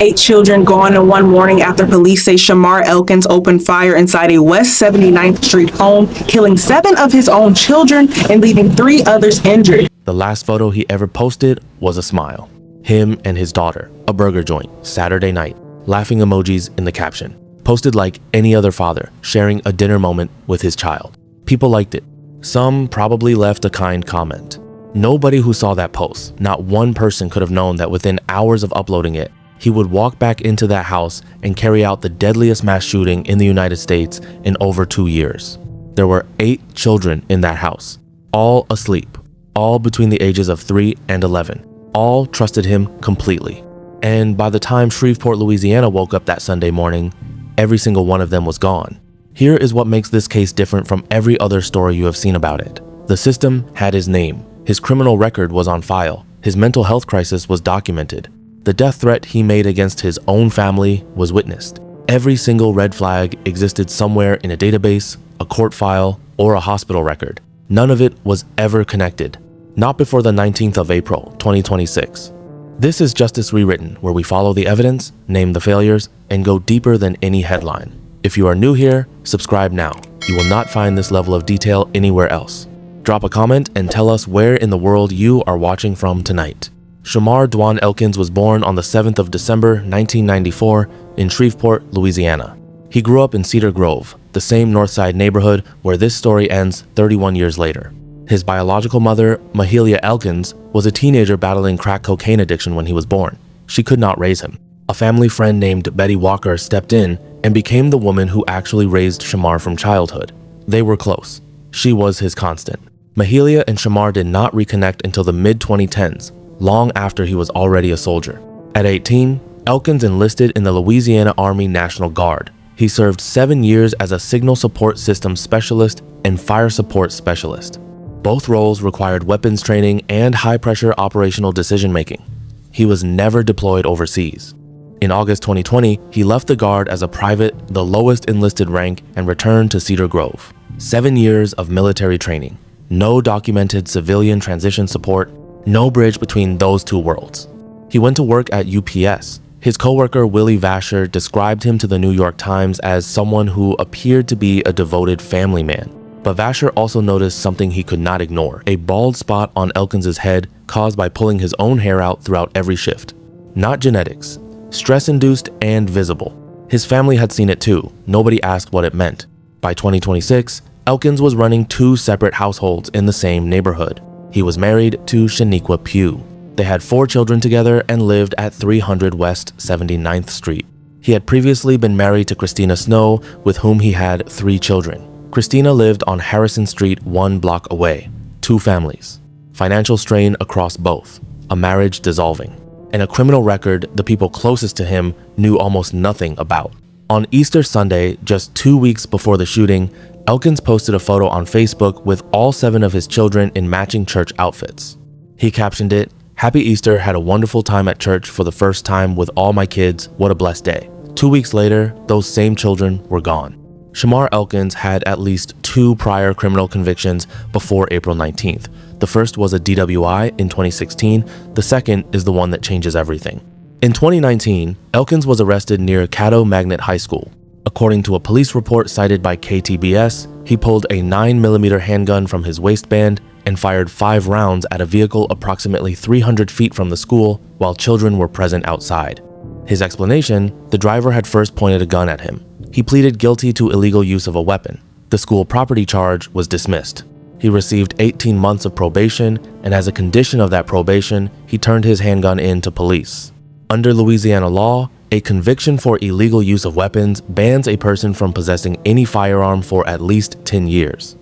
8 children gone in one morning after police say Shamar Elkins opened fire inside a West 79th Street home, killing 7 of his own children and leaving 3 others injured. The last photo he ever posted was a smile. Him and his daughter, a burger joint, Saturday night, laughing emojis in the caption. Posted like any other father, sharing a dinner moment with his child. People liked it. Some probably left a kind comment. Nobody who saw that post, not one person could have known that within hours of uploading it, he would walk back into that house and carry out the deadliest mass shooting in the United States in over 2 years. There were 8 children in that house, all asleep, all between the ages of 3 and 11. All trusted him completely. And by the time Shreveport, Louisiana woke up that Sunday morning, every single one of them was gone. Here is what makes this case different from every other story you have seen about it. The system had his name. His criminal record was on file. His mental health crisis was documented. The death threat he made against his own family was witnessed. Every single red flag existed somewhere in a database, a court file, or a hospital record. None of it was ever connected. Not before the 19th of April, 2026. This is Justice Rewritten, where we follow the evidence, name the failures, and go deeper than any headline. If you are new here, subscribe now. You will not find this level of detail anywhere else. Drop a comment and tell us where in the world you are watching from tonight. Shamar Dwan Elkins was born on the 7th of December, 1994 in Shreveport, Louisiana. He grew up in Cedar Grove, the same Northside neighborhood where this story ends 31 years later. His biological mother, Mahalia Elkins, was a teenager battling crack cocaine addiction when he was born. She could not raise him. A family friend named Betty Walker stepped in and became the woman who actually raised Shamar from childhood. They were close. She was his constant. Mahalia and Shamar did not reconnect until the mid-2010s, long after he was already a soldier. At 18, Elkins enlisted in the Louisiana Army National Guard. He served 7 years as a signal support systems specialist and fire support specialist. Both roles required weapons training and high-pressure operational decision-making. He was never deployed overseas. In August 2020, he left the Guard as a private, the lowest enlisted rank, and returned to Cedar Grove. 7 years of military training. No documented civilian transition support, no bridge between those two worlds. He went to work at UPS. His coworker Willie Vasher described him to the New York Times as someone who appeared to be a devoted family man. But Vasher also noticed something he could not ignore, a bald spot on Elkins' head caused by pulling his own hair out throughout every shift. Not genetics, stress-induced and visible. His family had seen it too. Nobody asked what it meant. By 2026, Elkins was running 2 separate households in the same neighborhood. He was married to Shaniqua Pugh. They had 4 children together and lived at 300 West 79th Street. He had previously been married to Christina Snow, with whom he had 3 children. Christina lived on Harrison Street 1 block away. 2 families. Financial strain across both. A marriage dissolving. And a criminal record the people closest to him knew almost nothing about. On Easter Sunday, just 2 weeks before the shooting, Elkins posted a photo on Facebook with all 7 of his children in matching church outfits. He captioned it, "Happy Easter, had a wonderful time at church for the first time with all my kids, what a blessed day." 2 weeks later, those same children were gone. Shamar Elkins had at least 2 prior criminal convictions before April 19th. The first was a DWI in 2016, the second is the one that changes everything. In 2019, Elkins was arrested near Caddo Magnet High School. According to a police report cited by KTBS, he pulled a 9mm handgun from his waistband and fired 5 rounds at a vehicle approximately 300 feet from the school while children were present outside. His explanation, the driver had first pointed a gun at him. He pleaded guilty to illegal use of a weapon. The school property charge was dismissed. He received 18 months of probation, and as a condition of that probation, he turned his handgun in to police. Under Louisiana law, a conviction for illegal use of weapons bans a person from possessing any firearm for at least 10 years.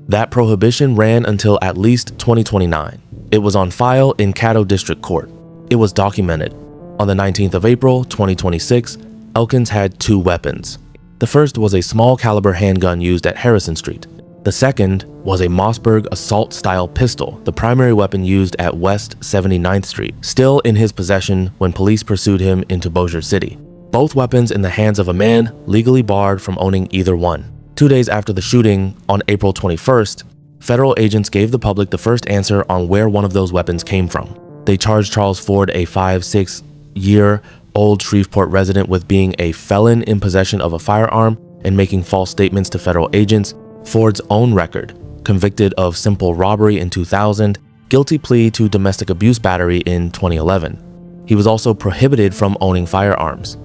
That prohibition ran until at least 2029. It was on file in Caddo District Court. It was documented. On the 19th of April, 2026, Elkins had 2 weapons. The first was a small caliber handgun used at Harrison Street. The second was a Mossberg assault-style pistol, the primary weapon used at West 79th Street, still in his possession when police pursued him into Bossier City. Both weapons in the hands of a man legally barred from owning either one. 2 days after the shooting, on April 21st, federal agents gave the public the first answer on where one of those weapons came from. They charged Charles Ford a 5-6 year old Shreveport resident with being a felon in possession of a firearm and making false statements to federal agents, Ford's own record, convicted of simple robbery in 2000, guilty plea to domestic abuse battery in 2011. He was also prohibited from owning firearms.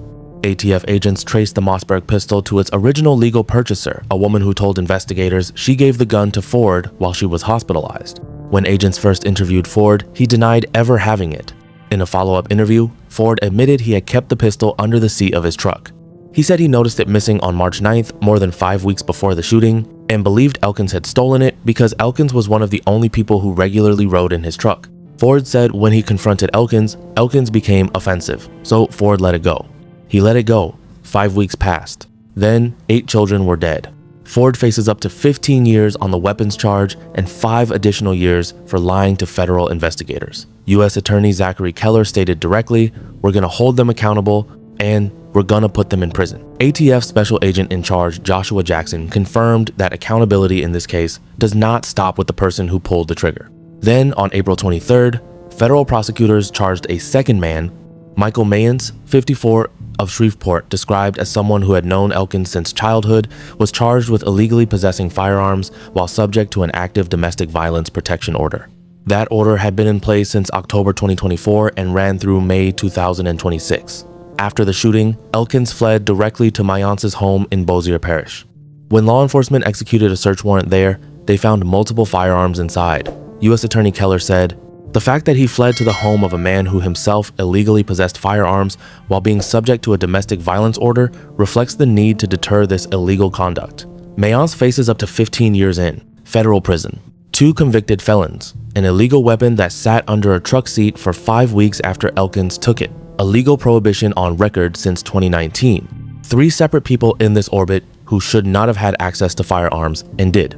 ATF agents traced the Mossberg pistol to its original legal purchaser, a woman who told investigators she gave the gun to Ford while she was hospitalized. When agents first interviewed Ford, he denied ever having it. In a follow-up interview, Ford admitted he had kept the pistol under the seat of his truck. He said he noticed it missing on March 9th, more than 5 weeks before the shooting, and believed Elkins had stolen it because Elkins was one of the only people who regularly rode in his truck. Ford said when he confronted Elkins, Elkins became offensive, so Ford let it go. He let it go. 5 weeks passed. Then, 8 children were dead. Ford faces up to 15 years on the weapons charge and 5 additional years for lying to federal investigators. U.S. Attorney Zachary Keller stated directly, "We're going to hold them accountable and we're going to put them in prison." ATF Special Agent in Charge Joshua Jackson confirmed that accountability in this case does not stop with the person who pulled the trigger. Then, on April 23rd, federal prosecutors charged a second man, Michael Mayans, 54, of Shreveport, described as someone who had known Elkins since childhood, was charged with illegally possessing firearms while subject to an active domestic violence protection order. That order had been in place since October 2024 and ran through May 2026. After the shooting, Elkins fled directly to Mayance's home in Bossier Parish. When law enforcement executed a search warrant there, they found multiple firearms inside. U.S. Attorney Keller said, "The fact that he fled to the home of a man who himself illegally possessed firearms while being subject to a domestic violence order reflects the need to deter this illegal conduct." Mayance faces up to 15 years in federal prison, 2 convicted felons, an illegal weapon that sat under a truck seat for 5 weeks after Elkins took it, a legal prohibition on record since 2019, 3 separate people in this orbit who should not have had access to firearms and did.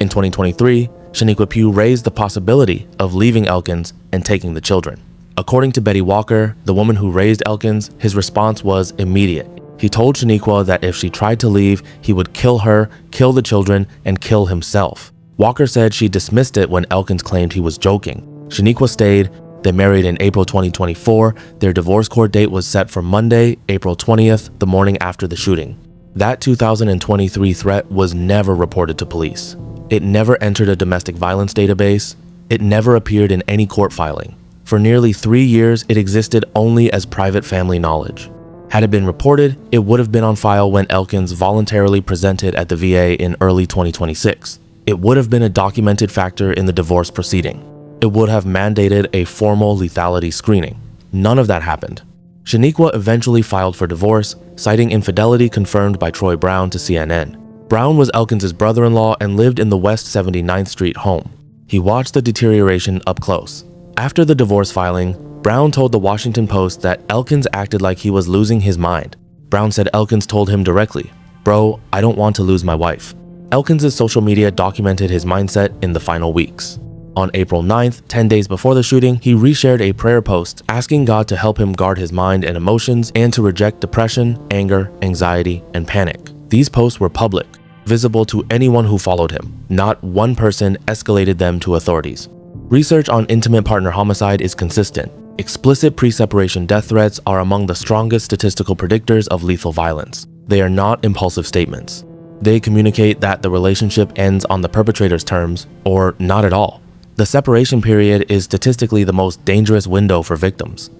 In 2023, Shaniqua Pugh raised the possibility of leaving Elkins and taking the children. According to Betty Walker, the woman who raised Elkins, his response was immediate. He told Shaniqua that if she tried to leave, he would kill her, kill the children, and kill himself. Walker said she dismissed it when Elkins claimed he was joking. Shaniqua stayed. They married in April 2024. Their divorce court date was set for Monday, April 20th, the morning after the shooting. That 2023 threat was never reported to police. It never entered a domestic violence database. It never appeared in any court filing. For nearly 3 years, it existed only as private family knowledge. Had it been reported, it would have been on file when Elkins voluntarily presented at the VA in early 2026. It would have been a documented factor in the divorce proceeding. It would have mandated a formal lethality screening. None of that happened. Shaniqua eventually filed for divorce, citing infidelity confirmed by Troy Brown to CNN. Brown was Elkins' brother-in-law and lived in the West 79th Street home. He watched the deterioration up close. After the divorce filing, Brown told the Washington Post that Elkins acted like he was losing his mind. Brown said Elkins told him directly, "Bro, I don't want to lose my wife." Elkins' social media documented his mindset in the final weeks. On April 9th, 10 days before the shooting, he reshared a prayer post asking God to help him guard his mind and emotions and to reject depression, anger, anxiety, and panic. These posts were public, visible to anyone who followed him. Not one person escalated them to authorities. Research on intimate partner homicide is consistent. Explicit pre-separation death threats are among the strongest statistical predictors of lethal violence. They are not impulsive statements. They communicate that the relationship ends on the perpetrator's terms, or not at all. The separation period is statistically the most dangerous window for victims.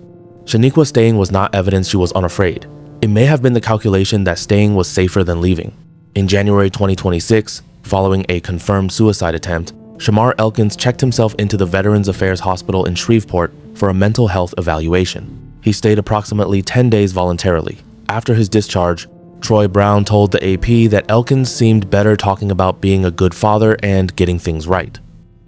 Shaniqua staying was not evidence she was unafraid. It may have been the calculation that staying was safer than leaving. In January 2026, following a confirmed suicide attempt, Shamar Elkins checked himself into the Veterans Affairs Hospital in Shreveport for a mental health evaluation. He stayed approximately 10 days voluntarily. After his discharge, Troy Brown told the AP that Elkins seemed better talking about being a good father and getting things right.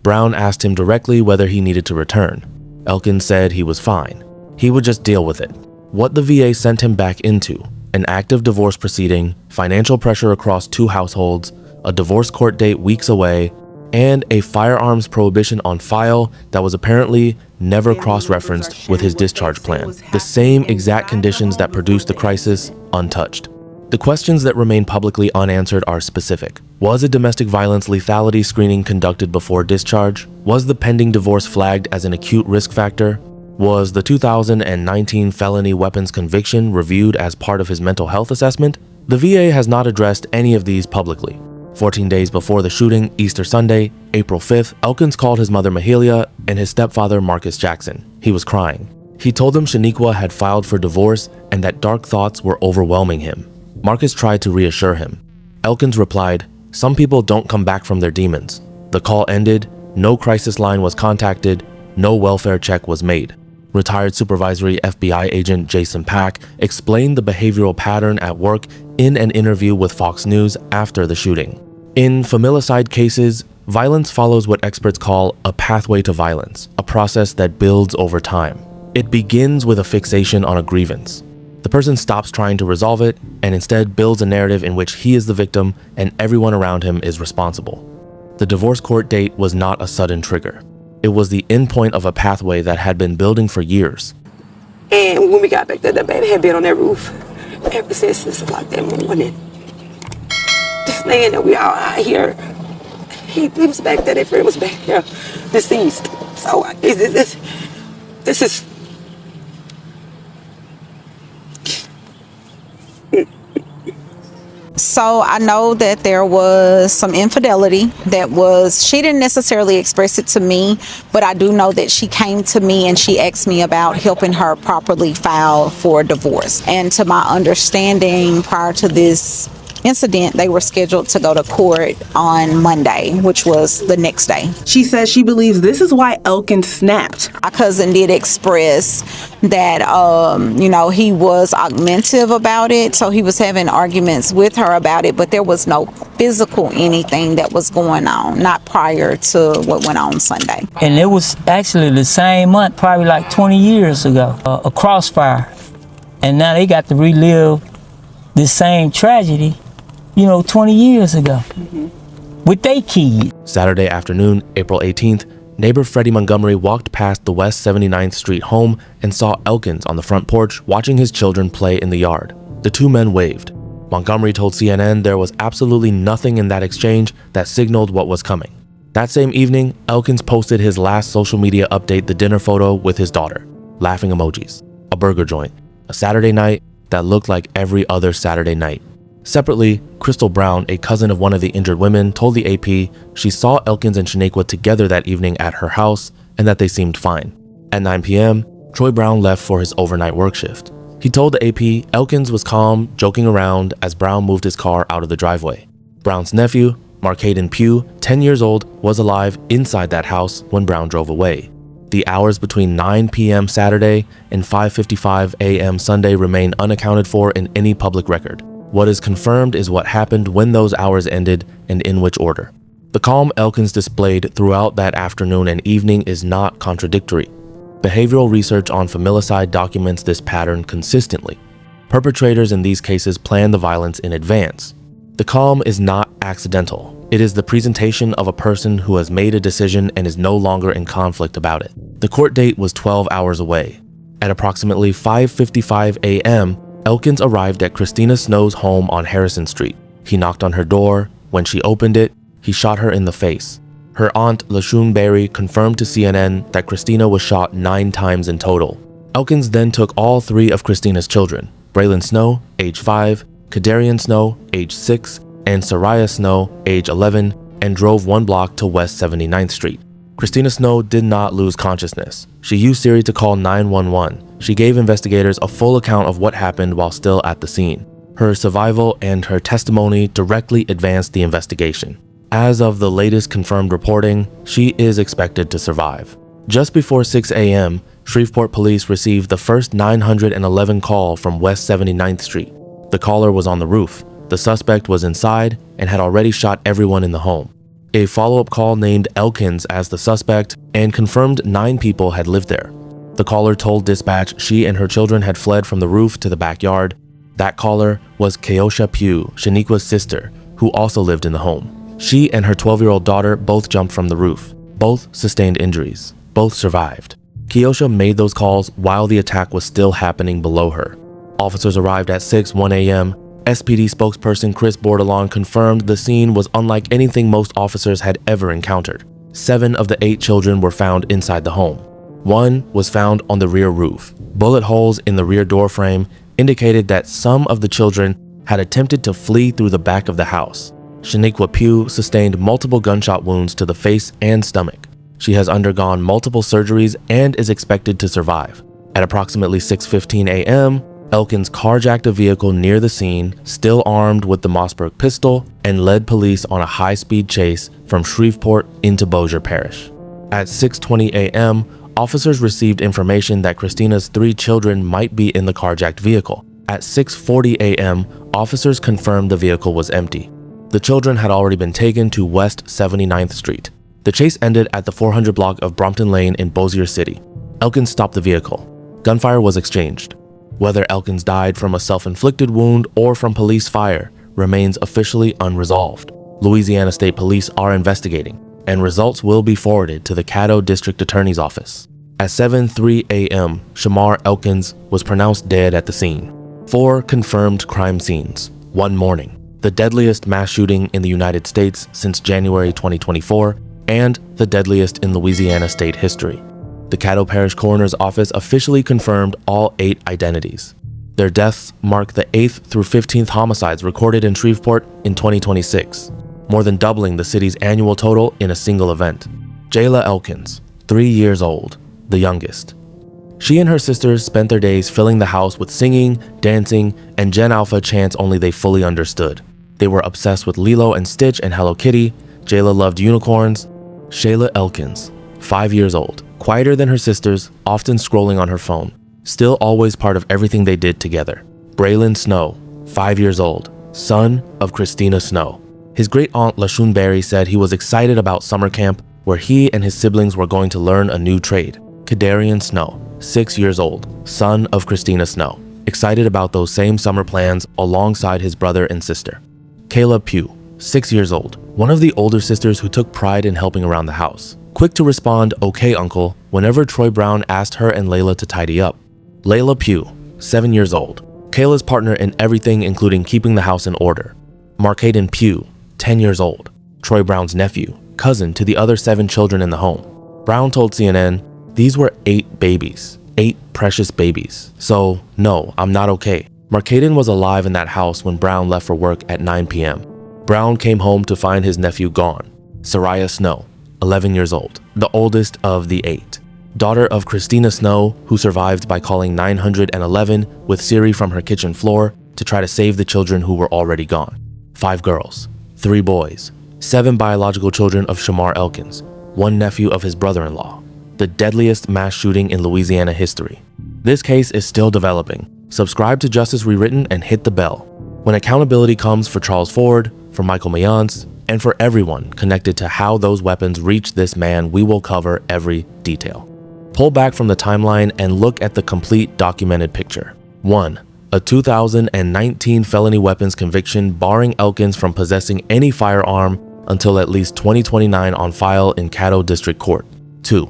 Brown asked him directly whether he needed to return. Elkins said he was fine. He would just deal with it. What the VA sent him back into, an active divorce proceeding, financial pressure across 2 households, a divorce court date weeks away, and a firearms prohibition on file that was apparently never cross-referenced with his discharge plan. The same exact conditions that produced the crisis, untouched. The questions that remain publicly unanswered are specific. Was a domestic violence lethality screening conducted before discharge? Was the pending divorce flagged as an acute risk factor? Was the 2019 felony weapons conviction reviewed as part of his mental health assessment? The VA has not addressed any of these publicly. 14 days before the shooting, Easter Sunday, April 5th, Elkins called his mother Mahalia and his stepfather Marcus Jackson. He was crying. He told them Shaniqua had filed for divorce and that dark thoughts were overwhelming him. Marcus tried to reassure him. Elkins replied, "Some people don't come back from their demons." The call ended, no crisis line was contacted, no welfare check was made. Retired supervisory FBI agent Jason Pack explained the behavioral pattern at work in an interview with Fox News after the shooting. In femicide cases, violence follows what experts call a pathway to violence, a process that builds over time. It begins with a fixation on a grievance. The person stops trying to resolve it and instead builds a narrative in which he is the victim and everyone around him is responsible. The divorce court date was not a sudden trigger. It was the endpoint of a pathway that had been building for years. And when we got back there, the baby had been on that roof ever since like that morning. Just laying there, we all out here. He was back there, that friend was back there, deceased. So this is... So I know that there was some infidelity she didn't necessarily express it to me, but I do know that she came to me and she asked me about helping her properly file for divorce. And to my understanding, prior to this incident, they were scheduled to go to court on Monday, which was the next day. She says she believes this is why Elkins snapped. My cousin did express that, he was augmentative about it. So he was having arguments with her about it, but there was no physical anything that was going on, not prior to what went on Sunday. And it was actually the same month, probably like 20 years ago, a crossfire. And now they got to relive the same tragedy 20 years ago with their kid. Saturday afternoon, April 18th, neighbor Freddie Montgomery walked past the West 79th Street home and saw Elkins on the front porch watching his children play in the yard. The two men waved. Montgomery told CNN there was absolutely nothing in that exchange that signaled what was coming. That same evening, Elkins posted his last social media update, the dinner photo with his daughter, laughing emojis, a burger joint, a Saturday night that looked like every other Saturday night. Separately, Crystal Brown, a cousin of one of the injured women, told the AP she saw Elkins and Shaniqua together that evening at her house and that they seemed fine. At 9 p.m., Troy Brown left for his overnight work shift. He told the AP Elkins was calm, joking around as Brown moved his car out of the driveway. Brown's nephew, Marcaden Pugh, 10 years old, was alive inside that house when Brown drove away. The hours between 9 p.m. Saturday and 5:55 a.m. Sunday remain unaccounted for in any public record. What is confirmed is what happened when those hours ended and in which order. The calm Elkins displayed throughout that afternoon and evening is not contradictory. Behavioral research on femicide documents this pattern consistently. Perpetrators in these cases plan the violence in advance. The calm is not accidental. It is the presentation of a person who has made a decision and is no longer in conflict about it. The court date was 12 hours away. At approximately 5:55 a.m., Elkins arrived at Christina Snow's home on Harrison Street. He knocked on her door. When she opened it, he shot her in the face. Her aunt, LaShun Berry, confirmed to CNN that Christina was shot 9 times in total. Elkins then took all 3 of Christina's children, Braylon Snow, age 5, Kadarian Snow, age 6, and Soraya Snow, age 11, and drove 1 block to West 79th Street. Christina Snow did not lose consciousness. She used Siri to call 911. She gave investigators a full account of what happened while still at the scene. Her survival and her testimony directly advanced the investigation. As of the latest confirmed reporting, she is expected to survive. Just before 6 a.m., Shreveport police received the first 911 call from West 79th Street. The caller was on the roof. The suspect was inside and had already shot everyone in the home. A follow-up call named Elkins as the suspect and confirmed 9 people had lived there. The caller told dispatch she and her children had fled from the roof to the backyard. That caller was Keosha Pugh, Shaniqua's sister, who also lived in the home. She and her 12-year-old daughter both jumped from the roof. Both sustained injuries. Both survived. Keosha made those calls while the attack was still happening below her. Officers arrived at 6:01 a.m. SPD spokesperson Chris Bordelon confirmed the scene was unlike anything most officers had ever encountered. 7 of the 8 children were found inside the home. One was found on the rear roof. Bullet holes in the rear door frame indicated that some of the children had attempted to flee through the back of the house. Shaniqua Pugh sustained multiple gunshot wounds to the face and stomach. She has undergone multiple surgeries and is expected to survive. At approximately 6:15 a.m., Elkins carjacked a vehicle near the scene, still armed with the Mossberg pistol, and led police on a high-speed chase from Shreveport into Bossier Parish. At 6:20 a.m., officers received information that Christina's 3 children might be in the carjacked vehicle. At 6:40 a.m., officers confirmed the vehicle was empty. The children had already been taken to West 79th Street. The chase ended at the 400 block of Brompton Lane in Bossier City. Elkins stopped the vehicle. Gunfire was exchanged. Whether Elkins died from a self-inflicted wound or from police fire remains officially unresolved. Louisiana State Police are investigating, and results will be forwarded to the Caddo District Attorney's Office. At 7:03 a.m., Shamar Elkins was pronounced dead at the scene. 4 confirmed crime scenes. One morning. The deadliest mass shooting in the United States since January 2024, and the deadliest in Louisiana state history. The Caddo Parish Coroner's Office officially confirmed all 8 identities. Their deaths mark the 8th through 15th homicides recorded in Shreveport in 2026, more than doubling the city's annual total in a single event. Jayla Elkins, 3 years old, the youngest. She and her sisters spent their days filling the house with singing, dancing, and Gen Alpha chants only they fully understood. They were obsessed with Lilo and Stitch and Hello Kitty. Jayla loved unicorns. Shayla Elkins, 5 years old, quieter than her sisters, often scrolling on her phone, still always part of everything they did together. Braylon Snow, 5 years old, son of Christina Snow. His great-aunt LaShun Berry said he was excited about summer camp where he and his siblings were going to learn a new trade. Kadarian Snow, 6 years old, son of Christina Snow, excited about those same summer plans alongside his brother and sister. Kayla Pugh, 6 years old, one of the older sisters who took pride in helping around the house. Quick to respond, "Okay, uncle," whenever Troy Brown asked her and Layla to tidy up. Layla Pugh, 7 years old, Kayla's partner in everything including keeping the house in order. Marcaden Pugh, 10 years old, Troy Brown's nephew, cousin to the other 7 children in the home. Brown told CNN, "These were 8 babies, 8 precious babies. So, no, I'm not okay." Marcaden was alive in that house when Brown left for work at 9 p.m. Brown came home to find his nephew gone. Soraya Snow, 11 years old, the oldest of the 8. Daughter of Christina Snow, who survived by calling 911 with Siri from her kitchen floor to try to save the children who were already gone. 5 girls, 3 boys, 7 biological children of Shamar Elkins, 1 nephew of his brother-in-law. The deadliest mass shooting in Louisiana history. This case is still developing. Subscribe to Justice Rewritten and hit the bell. When accountability comes for Charles Ford, for Michael Mayance, and for everyone connected to how those weapons reached this man, we will cover every detail. Pull back from the timeline and look at the complete documented picture. 1. A 2019 felony weapons conviction barring Elkins from possessing any firearm until at least 2029 on file in Caddo District Court. 2.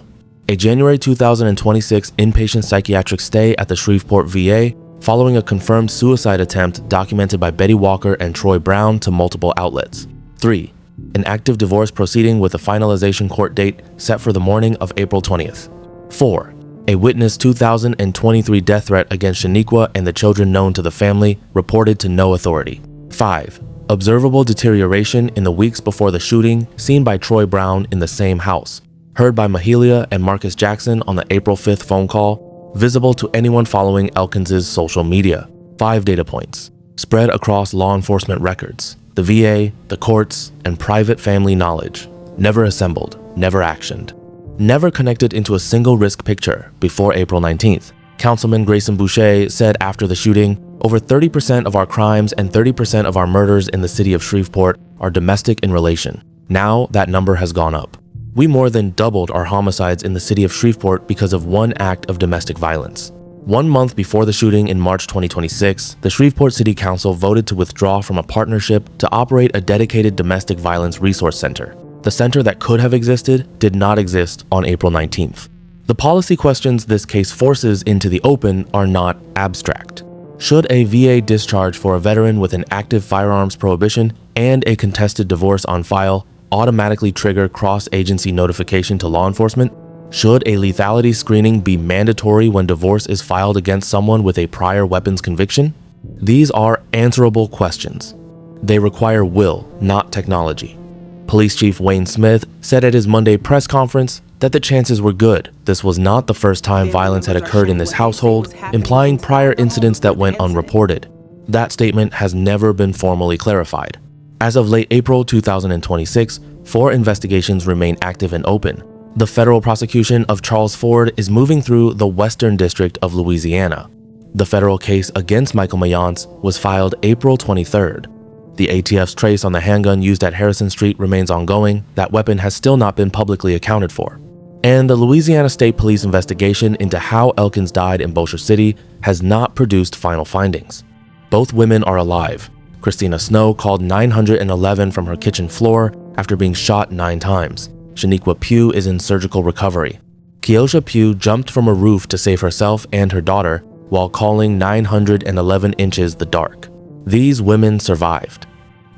A January 2026 inpatient psychiatric stay at the Shreveport VA following a confirmed suicide attempt documented by Betty Walker and Troy Brown to multiple outlets. 3. An active divorce proceeding with a finalization court date set for the morning of April 20th. 4. A witness 2023 death threat against Shaniqua and the children known to the family reported to no authority. 5. Observable deterioration in the weeks before the shooting seen by Troy Brown in the same house, heard by Mahalia and Marcus Jackson on the April 5th phone call, visible to anyone following Elkins' social media. 5 data points, spread across law enforcement records, the VA, the courts, and private family knowledge. Never assembled, never actioned. Never connected into a single risk picture before April 19th. Councilman Grayson Boucher said after the shooting, over 30% of our crimes and 30% of our murders in the city of Shreveport are domestic in relation. Now that number has gone up. We more than doubled our homicides in the city of Shreveport because of one act of domestic violence. 1 month before the shooting in March 2026, the Shreveport City Council voted to withdraw from a partnership to operate a dedicated domestic violence resource center. The center that could have existed did not exist on April 19th. The policy questions this case forces into the open are not abstract. Should a VA discharge for a veteran with an active firearms prohibition and a contested divorce on file automatically trigger cross-agency notification to law enforcement? Should a lethality screening be mandatory when divorce is filed against someone with a prior weapons conviction? These are answerable questions. They require will, not technology. Police Chief Wayne Smith said at his Monday press conference that the chances were good. This was not the first time violence had occurred in this household, implying prior incidents that went unreported. That statement has never been formally clarified. As of late April 2026, 4 investigations remain active and open. The federal prosecution of Charles Ford is moving through the Western District of Louisiana. The federal case against Michael Mayance was filed April 23rd. The ATF's trace on the handgun used at Harrison Street remains ongoing. That weapon has still not been publicly accounted for. And the Louisiana State Police investigation into how Elkins died in Bossier City has not produced final findings. Both women are alive. Christina Snow called 911 from her kitchen floor after being shot 9 times. Shaniqua Pugh is in surgical recovery. Keosha Pugh jumped from a roof to save herself and her daughter while calling 911 inches the dark. These women survived.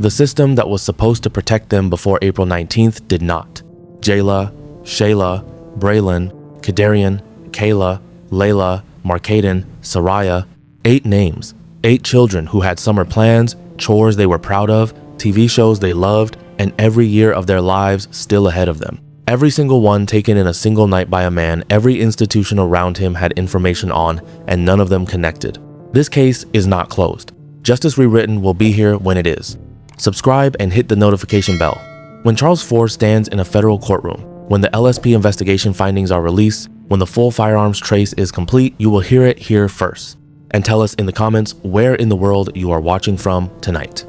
The system that was supposed to protect them before April 19th did not. Jayla, Shayla, Braylon, Kadarian, Kayla, Layla, Markaden, Soraya, 8 names, 8 children who had summer plans, chores they were proud of, TV shows they loved, and every year of their lives still ahead of them. Every single one taken in a single night by a man every institution around him had information on, and none of them connected. This case is not closed. Justice Rewritten will be here when it is. Subscribe and hit the notification bell. When Charles Ford stands in a federal courtroom, when the LSP investigation findings are released, when the full firearms trace is complete, you will hear it here first. And tell us in the comments where in the world you are watching from tonight.